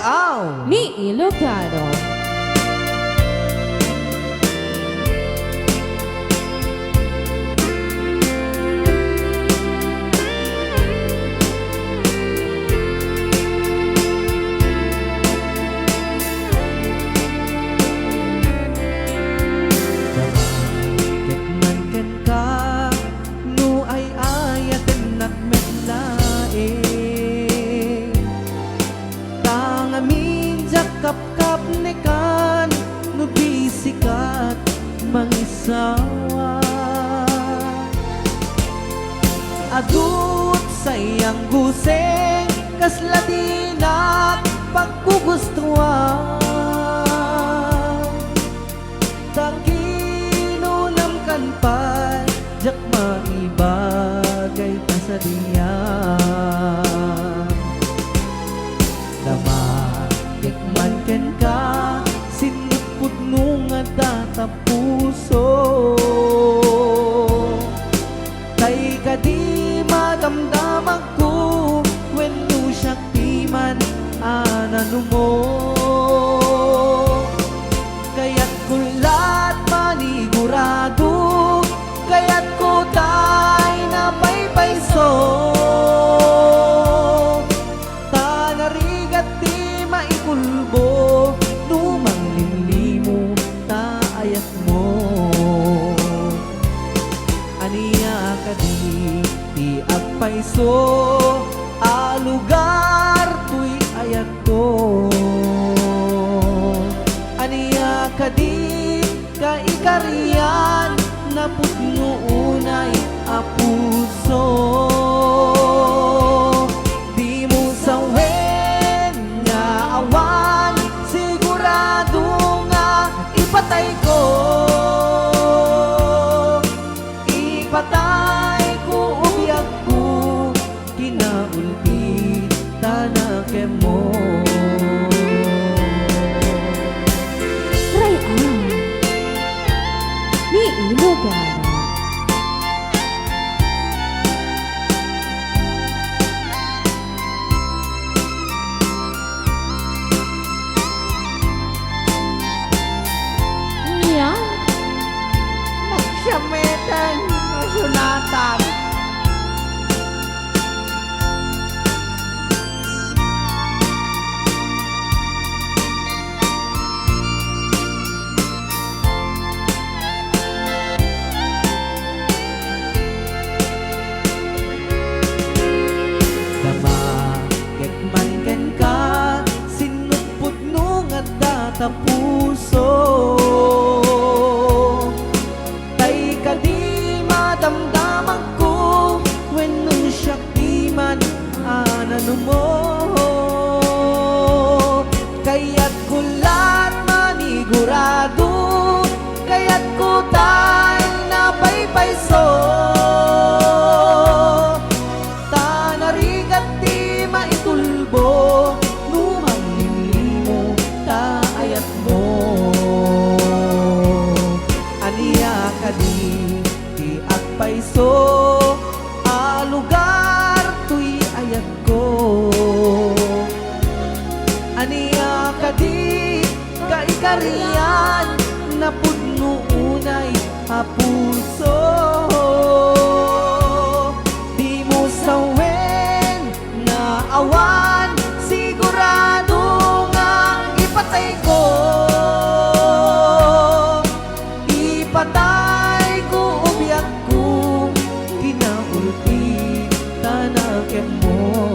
Rayao ni Ilocano. Kap-kap ni kan nubisikat mangisawa adut sayang guseng kasladinak pagkugustuhan takinunam kan pa jak maibagay pa sa diyan man ken ka sinipud nung data puso kay kadi madamdamag ko when no siya timan anano mo kaya't kulat manigurado kaya't ko tay na paypayso kulbo lumang limlimo taayat mo aniya kadi ti agpayso alugar tuy ayat ko aniya kadi kaikarian na putno unay apuso di mo sawen awan sigurado nga ipatay ko ubiyag ko kinaulpi tanake mo Rayao ni Ilocano. Nagsametan masunatan damakek man ken ka sinupud nung data puso damdamag ko when nung syakti man anano mo kaya't kulat manigurado kaya't kutay na paypayso tanarigat ti maitulbo lumang limlimo taayat mo aniya kadi paiso alugar tuy ayat ko aniya kadi kaikarian na pudno unay apuso di mo sawen na awan sigurado nga ipatay ko ubiyag ko kinaulpi tanake mo